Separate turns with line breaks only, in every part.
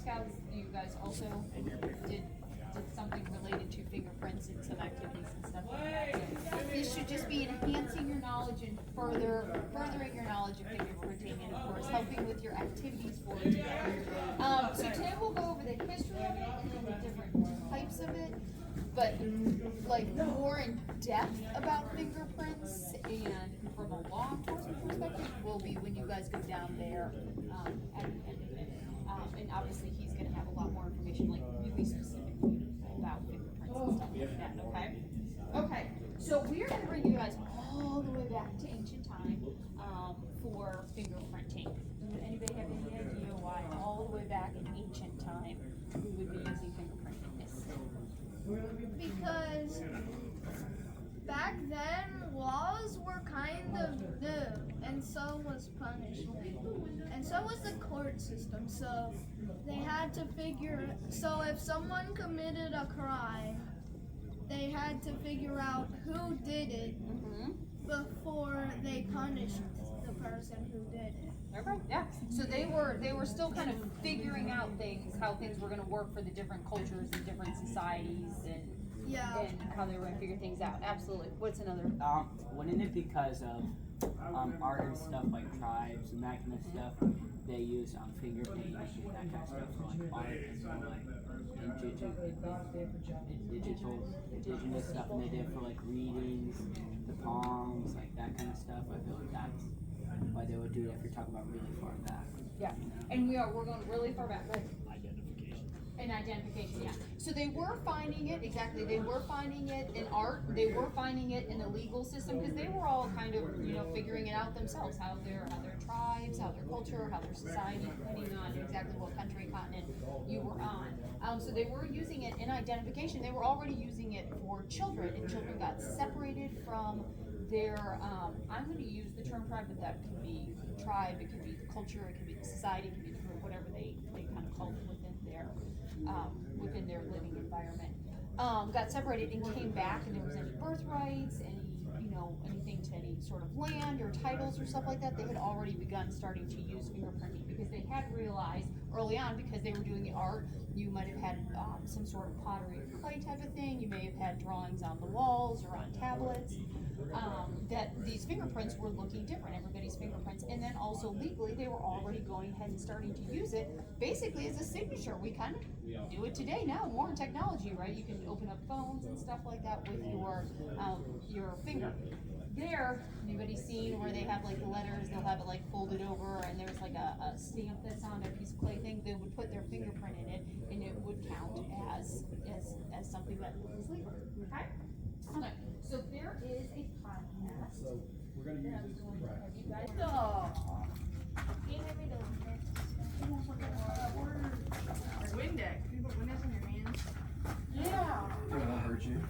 Scouts, you guys also did something related to fingerprints and some activities and stuff like that. So this should just be enhancing your knowledge and furthering your knowledge of fingerprinting, and of course helping with your activities for today. So today we'll go over the history of it and then the different types of it, but like more in depth about fingerprints and from a law enforcement perspective will be when you guys go down there at the end of it. And obviously he's going to have a lot more information, like really specifically about fingerprints and stuff like that, okay? Okay, so we're going to bring you guys all the way back to ancient time for fingerprinting. Would anybody have any idea why all the way back in ancient time we would be using fingerprinting this?
Because back then laws were kind of new, and so was punishment, and so was the court system. So they had to figure, so if someone committed a crime, they had to figure out who did it before they punished the person who did it.
Okay, yeah. So they were still kind of figuring out things, how things were going to work for the different cultures and different societies, and how they were going to figure things out. Absolutely. What's another?
Wouldn't it because of art and stuff like tribes and that kind of stuff? They use fingerpaint and that kind of stuff for like art and so like indigenous stuff, and they did for like readings, the palms, like that kind of stuff. I feel like that's why they would do it if you're talking about really far back.
Yeah,
you know?
and we're going really far back. Right? Identification, yeah. So they were finding it, exactly, they were finding it in art, they were finding it in the legal system, because they were all kind of, figuring it out themselves, how their tribes, how their culture, how their society, depending on exactly what country, continent you were on. So they were using it in identification. They were already using it for children, and children got separated from their, I'm going to use the term tribe, but that could be tribe, it could be the culture, it could be the society, it could be the group, whatever they kind of called it within their living environment. Got separated and came back, and there was any birthrights, anything to any sort of land or titles or stuff like that, they had already begun starting to use fingerprinting, because they had realized early on, because they were doing the art, you might have had some sort of pottery or clay type of thing, you may have had drawings on the walls or on tablets, that these fingerprints were looking different, everybody's fingerprints, and then also legally they were already going ahead and starting to use it basically as a signature. We kind of do it today now, more in technology, right? You can open up phones and stuff like that with your finger. There, anybody seen where they have like the letters, they'll have it like folded over, and there's like a stamp that's on a piece of clay thing, they would put their fingerprint in it, and it would count as something that was legal, okay? Okay, so there is a podcast.
So we're going to use this to practice.
You guys
Can you hand me the Windex? Can you put Windex in your hands?
Yeah.
It won't hurt you.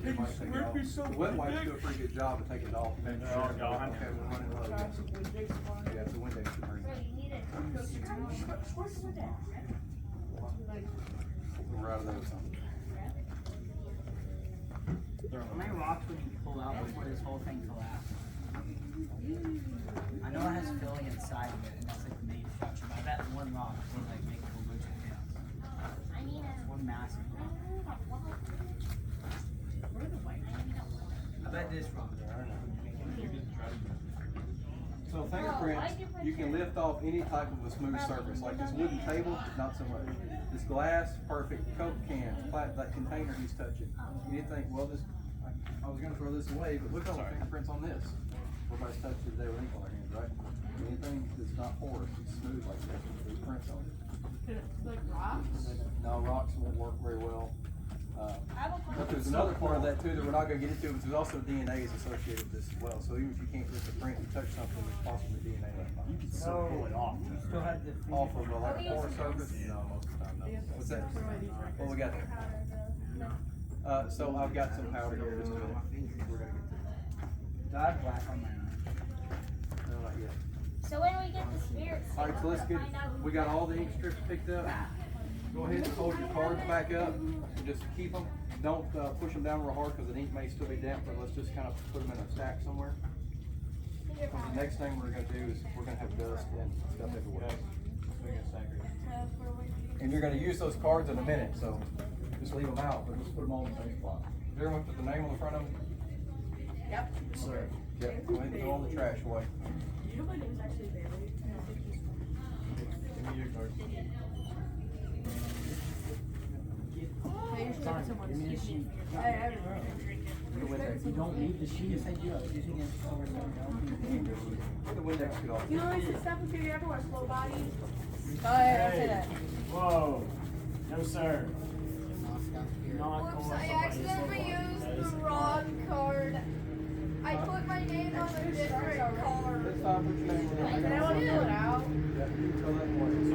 It might take it off. The wet wipes do a pretty good job of taking it off. Okay, we're running low. Yeah, it's a Windex to bring.
Right, you need it.
Where's the Windex?
We're out of those.
How many rocks would you pull out before this whole thing collapsed? I know it has filling inside of it, and that's like the main structure, but I bet one rock would like make a whole bunch of chaos. It's one massive rock. I bet this rock.
So fingerprints, you can lift off any type of a smooth surface, like this wooden table, not so much. This glass, perfect. Coke cans, that container, he's touching. You didn't think, well, I was going to throw this away, but look at all the fingerprints on this. Everybody's touched it today with ink on their hands, right? Anything that's not porous, it's smooth like this, there's prints on it.
Like rocks?
No, rocks won't work very well. But there's another part of that too that we're not going to get into, but there's also DNA is associated with this as well. So even if you can't lift a print, you touch something, there's possibly DNA left behind. You can
still pull it off. You still have the
off of like a porous surface? No, most of the time, no. What's that? What we got there? So I've got some powder here just a minute. We're going to get to it.
Do I have black on my arm?
No, not yet.
So when we get the spirits,
Alright, so let's get, we got all the ink strips picked up. Go ahead and hold your cards back up and just keep them. Don't push them down real hard because the ink may still be damp, but let's just kind of put them in a stack somewhere. The next thing we're going to do is we're going to have dust and stuff everywhere.
so for when you
And you're gonna use those cards in a minute, so just leave them out, but just put them all in the same spot. Is everyone put the name on the front of them?
Yep.
Sir. Yep, go ahead and throw all the trash away.
You know my name's actually Bailey.
Give me your card.
Give me the sheet. You don't need the sheet. Yes, I do. I was using it over
Put the Windex kit off.
You know, it's stuff with you everywhere, slow body.
Whoa. No, sir. Not
Whoops,
going
I
somebody's
accidentally
slow
used
body.
the wrong card. I put my name on a different card.
Let's stop, put your name on it.
Can I want to fill it out?
Yeah, you can fill that one.